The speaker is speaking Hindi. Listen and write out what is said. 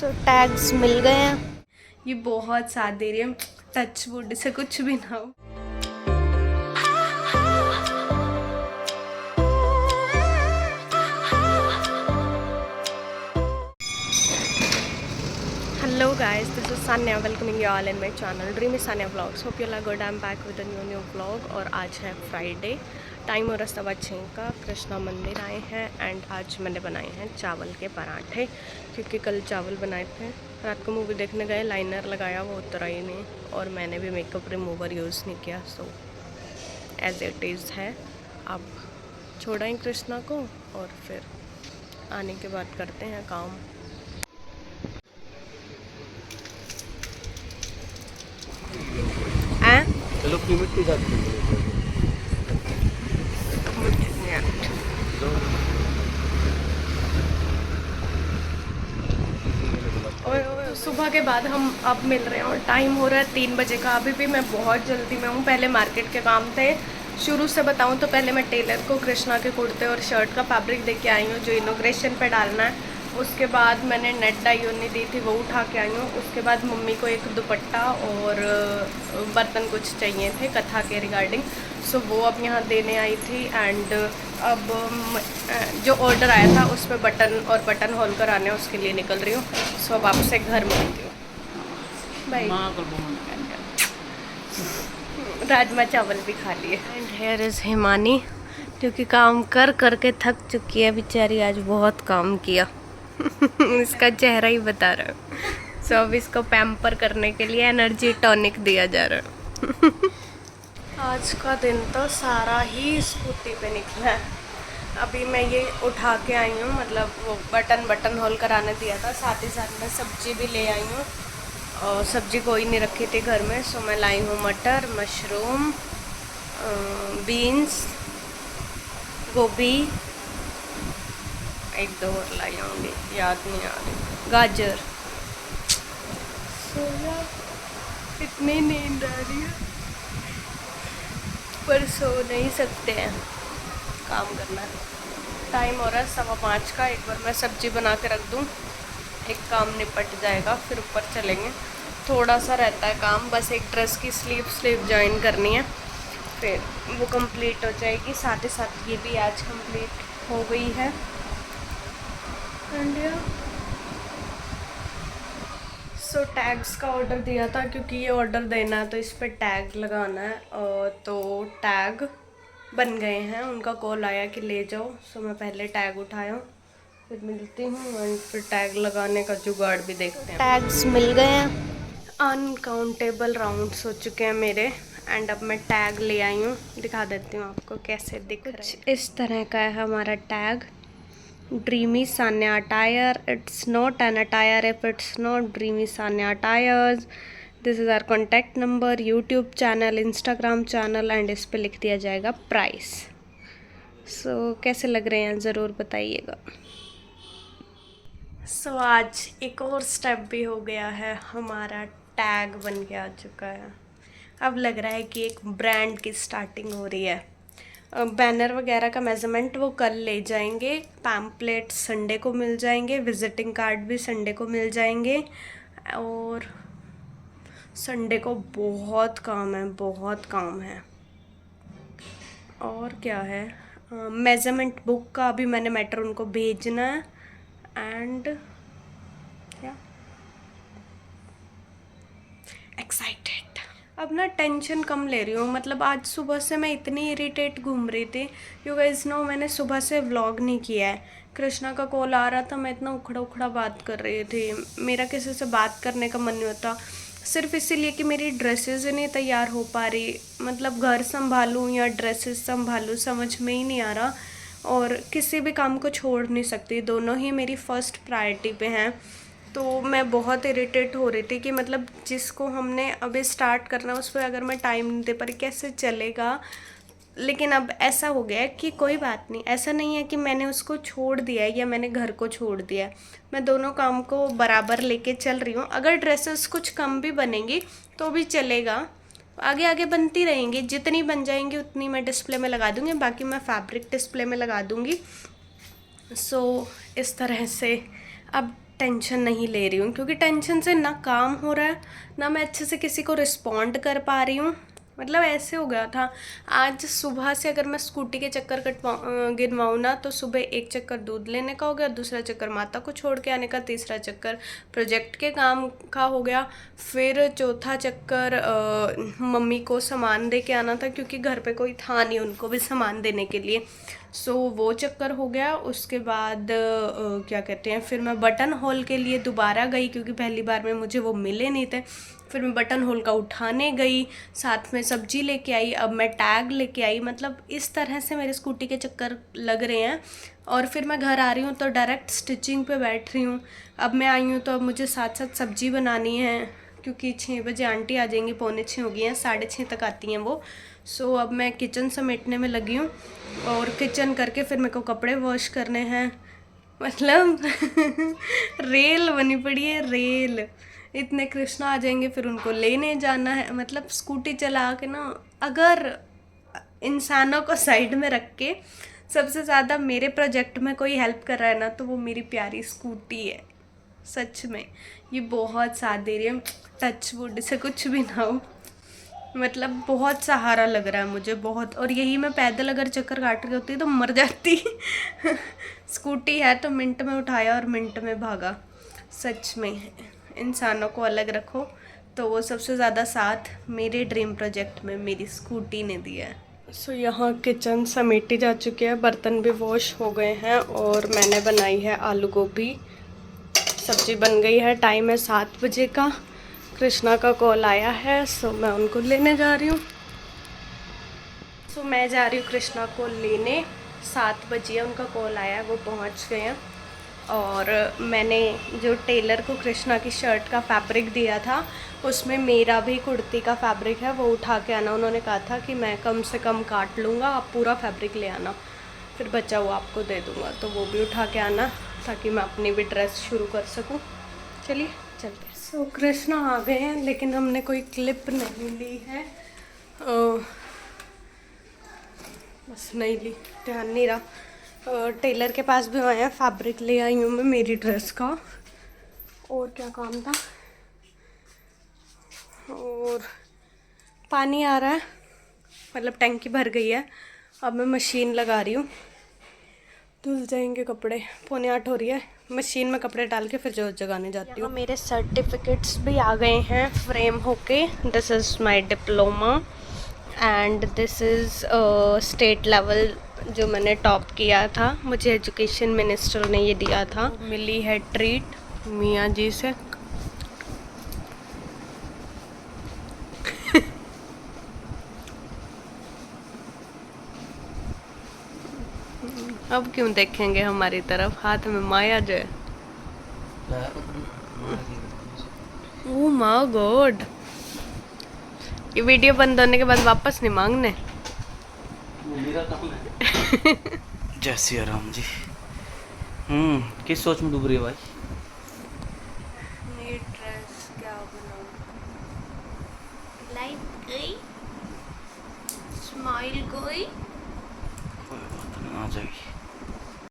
टैग्स मिल गए हैं। ये बहुत साथ दे रही है, टच वुड से कुछ भी ना हो। Hello guys, this is Sanya welcoming you all in my channel Dreamy Sanya Vlogs. Hope you all are good. I'm back with a new vlog और आज है फ्राइडे, टाइम हो रहा 6:15 का। कृष्णा मंदिर आए हैं एंड आज मैंने बनाए हैं चावल के पराठे, क्योंकि कल चावल बनाए थे। रात को मूवी देखने गए, लाइनर लगाया, वो उतरा ही नहीं और मैंने भी मेकअप रिमूवर यूज़ नहीं किया। सो एज इट इज़ है। अब छोड़ाएँ कृष्णा को और फिर आने के बाद करते हैं काम। चलो कीमत के साथ सुबह के बाद हम अब मिल रहे हैं और टाइम हो रहा है 3 बजे का। अभी भी मैं बहुत जल्दी में हूँ। पहले मार्केट के काम थे। शुरू से बताऊँ तो पहले मैं टेलर को कृष्णा के कुर्ते और शर्ट का फैब्रिक दे के आई हूँ जो इनॉग्रेशन पे डालना है। उसके बाद मैंने नेट डाई उन्नी दी थी, वो उठा के आई हूँ। उसके बाद मम्मी को एक दुपट्टा और बर्तन कुछ चाहिए थे कथा के रिगार्डिंग, सो वो अब यहाँ देने आई थी। एंड अब जो ऑर्डर आया था उस पर बटन और बटन होल कराने, उसके लिए निकल रही हूँ। सो अब आपसे घर मिलती हूँ। बाय। राजमा चावल भी खा लिए। एंड हेयर इज़ हिमानी, क्योंकि काम कर करके थक चुकी है बेचारी, आज बहुत काम किया। इसका चेहरा ही बता रहा है। सो अब इसको पैम्पर करने के लिए एनर्जी टॉनिक दिया जा रहा है। आज का दिन तो सारा ही स्कूटी पे निकला है। अभी मैं ये उठा के आई हूँ, मतलब वो बटन होल कराने दिया था। साथ ही साथ मैं सब्जी भी ले आई हूँ और सब्जी कोई नहीं रखी थी घर में। सो मैं लाई हूँ मटर, मशरूम, बीन्स, गोभी, एक दो और लाई होंगी, याद नहीं आ रही, गाजर। सोया, इतनी नींद आ रही है पर सो नहीं सकते हैं, काम करना है। टाइम हो रहा है 5:15 का। एक बार मैं सब्जी बना के रख दूँ, एक काम निपट जाएगा, फिर ऊपर चलेंगे। थोड़ा सा रहता है काम, बस एक ड्रेस की स्लीव जॉइन करनी है, फिर वो कंप्लीट हो जाएगी। साथ ही साथ ये भी आज कंप्लीट हो गई है। सो टैग्स का ऑर्डर दिया था, क्योंकि ये ऑर्डर देना है तो इस पर टैग लगाना है। तो टैग बन गए हैं, उनका कॉल आया कि ले जाओ। सो मैं पहले टैग उठाया, फिर मिलती हूँ और फिर टैग लगाने का जुगाड़ भी देखते हैं। टैग्स मिल गए हैं, अनकाउंटेबल राउंड्स हो चुके हैं मेरे। एंड अब मैं टैग ले आई हूँ, दिखा देती हूँ आपको कैसे दिख रहा है। इस तरह का है हमारा tag, Dreamy Sanya attire. It's not an attire if it's not Dreamy Sanya attires. This is our contact number, YouTube channel, Instagram channel and इस पे लिख दिया जाएगा प्राइस। सो कैसे लग रहे हैं ज़रूर बताइएगा। सो आज एक और स्टेप भी हो गया है, हमारा टैग बन के आ चुका है। अब लग रहा है कि एक ब्रांड की स्टार्टिंग हो रही है। बैनर वगैरह का मेज़रमेंट वो कल ले जाएंगे, पैम्पलेट संडे को मिल जाएंगे, विज़िटिंग कार्ड भी संडे को मिल जाएंगे। और संडे को बहुत काम है, बहुत काम है। और क्या है, मेज़रमेंट बुक का अभी मैंने मैटर उनको भेजना है। एंड क्या एक्साइटेड, अब ना टेंशन कम ले रही हूँ। मतलब आज सुबह से मैं इतनी इरिटेट घूम रही थी। यू गाइस नो, मैंने सुबह से व्लॉग नहीं किया है। कृष्णा का कॉल आ रहा था, मैं इतना उखड़ा बात कर रही थी। मेरा किसी से बात करने का मन नहीं होता, सिर्फ इसीलिए कि मेरी ड्रेसेस नहीं तैयार हो पा रही। मतलब घर संभालूँ या ड्रेसेस संभालूँ, समझ में ही नहीं आ रहा। और किसी भी काम को छोड़ नहीं सकती, दोनों ही मेरी फ़र्स्ट प्रायोरिटी पे हैं। तो मैं बहुत इरिटेट हो रही थी कि मतलब जिसको हमने अभी स्टार्ट करना उस पर अगर मैं टाइम नहीं दे पा रही कैसे चलेगा। लेकिन अब ऐसा हो गया है कि कोई बात नहीं, ऐसा नहीं है कि मैंने उसको छोड़ दिया है या मैंने घर को छोड़ दिया है। मैं दोनों काम को बराबर लेके चल रही हूँ। अगर ड्रेसेस कुछ कम भी बनेंगी तो भी चलेगा, आगे आगे बनती रहेंगी। जितनी बन जाएंगी उतनी मैं डिस्प्ले में लगा दूँगी, बाकी मैं फैब्रिक डिस्प्ले में लगा दूँगी। सो इस तरह से अब टेंशन नहीं ले रही हूँ, क्योंकि टेंशन से ना काम हो रहा है, ना मैं अच्छे से किसी को रिस्पॉन्ड कर पा रही हूँ। मतलब ऐसे हो गया था। आज सुबह से अगर मैं स्कूटी के चक्कर गिनवाऊँ ना, तो सुबह एक चक्कर दूध लेने का हो गया, दूसरा चक्कर माता को छोड़ के आने का, तीसरा चक्कर प्रोजेक्ट के काम का हो गया, फिर चौथा चक्कर मम्मी को सामान दे के आना था, क्योंकि घर पे कोई था नहीं उनको भी सामान देने के लिए। सो वो चक्कर हो गया। उसके बाद क्या कहते हैं, फिर मैं बटन होल के लिए दोबारा गई, क्योंकि पहली बार में मुझे वो मिले नहीं थे। फिर मैं बटन होल का उठाने गई, साथ में सब्जी लेके आई, अब मैं टैग लेके आई। मतलब इस तरह से मेरे स्कूटी के चक्कर लग रहे हैं। और फिर मैं घर आ रही हूँ तो डायरेक्ट स्टिचिंग पे बैठ रही हूँ। अब मैं आई हूँ तो अब मुझे साथ साथ सब्जी बनानी है, क्योंकि 6 बजे आंटी आ जाएंगी, 5:45 हो गई हैं, 6:30 तक आती हैं वो। सो अब मैं किचन समेटने में लगी हूँ, और किचन करके फिर मेरे को कपड़े वॉश करने हैं। मतलब रेल बनी पड़ी है, रेल। इतने कृष्णा आ जाएंगे, फिर उनको लेने जाना है। मतलब स्कूटी चला के ना, अगर इंसानों को साइड में रख के सबसे ज़्यादा मेरे प्रोजेक्ट में कोई हेल्प कर रहा है ना, तो वो मेरी प्यारी स्कूटी है। सच में ये बहुत साथ दे रही है, टच वुड से कुछ भी ना हो। मतलब बहुत सहारा लग रहा है मुझे, बहुत। और यही मैं पैदल अगर चक्कर काट रही होती तो मर जाती। स्कूटी है तो मिनट में उठाया और मिनट में भागा। सच में इंसानों को अलग रखो, तो वो सबसे ज़्यादा साथ मेरे ड्रीम प्रोजेक्ट में मेरी स्कूटी ने दिया है। सो यहाँ किचन समेटी जा चुकी है, बर्तन भी वॉश हो गए हैं, और मैंने बनाई है आलू गोभी। सब्जी बन गई है। टाइम है 7 बजे का। कृष्णा का कॉल आया है, सो मैं उनको लेने जा रही हूँ। सो मैं जा रही हूँ कृष्णा को लेने। 7 बजे उनका कॉल आया है, वो पहुँच गए हैं। और मैंने जो टेलर को कृष्णा की शर्ट का फैब्रिक दिया था, उसमें मेरा भी कुर्ती का फैब्रिक है, वो उठा के आना। उन्होंने कहा था कि मैं कम से कम काट लूँगा, आप पूरा फैब्रिक ले आना, फिर बचा हुआ आपको दे दूँगा। तो वो भी उठा के आना, ताकि मैं अपनी भी ड्रेस शुरू कर सकूँ। चलिए चलते हैं। सो कृष्णा आ गए हैं, लेकिन हमने कोई क्लिप नहीं ली है। बस नहीं ली, ध्यान नहीं रहा। टेलर के पास भी आए हैं, फैब्रिक ले आई हूँ मैं मेरी ड्रेस का। और क्या काम था, और पानी आ रहा है, मतलब टैंकी भर गई है। अब मैं मशीन लगा रही हूँ, धुल जाएंगे कपड़े। 7:45 हो रही है, मशीन में कपड़े डाल के फिर जो जगाने जाती हूँ। मेरे सर्टिफिकेट्स भी आ गए हैं फ्रेम होके। This is my diploma and this is state level जो मैंने टॉप किया था, मुझे एजुकेशन मिनिस्टर ने ये दिया था। मिली है ट्रीट मियाँ जी से। अब क्यों देखेंगे हमारी तरफ, हाथ में माया जो है। ओह माय गॉड, ये वीडियो बंद होने के बाद वापस नहीं मांगने। वो मेरा काम है। जय श्री राम जी। किस सोच में डूब रही है भाई? नई ड्रेस क्या बनाऊं? लाइट गई, स्माइल गई। कोई बात नहीं, आ जाएगी।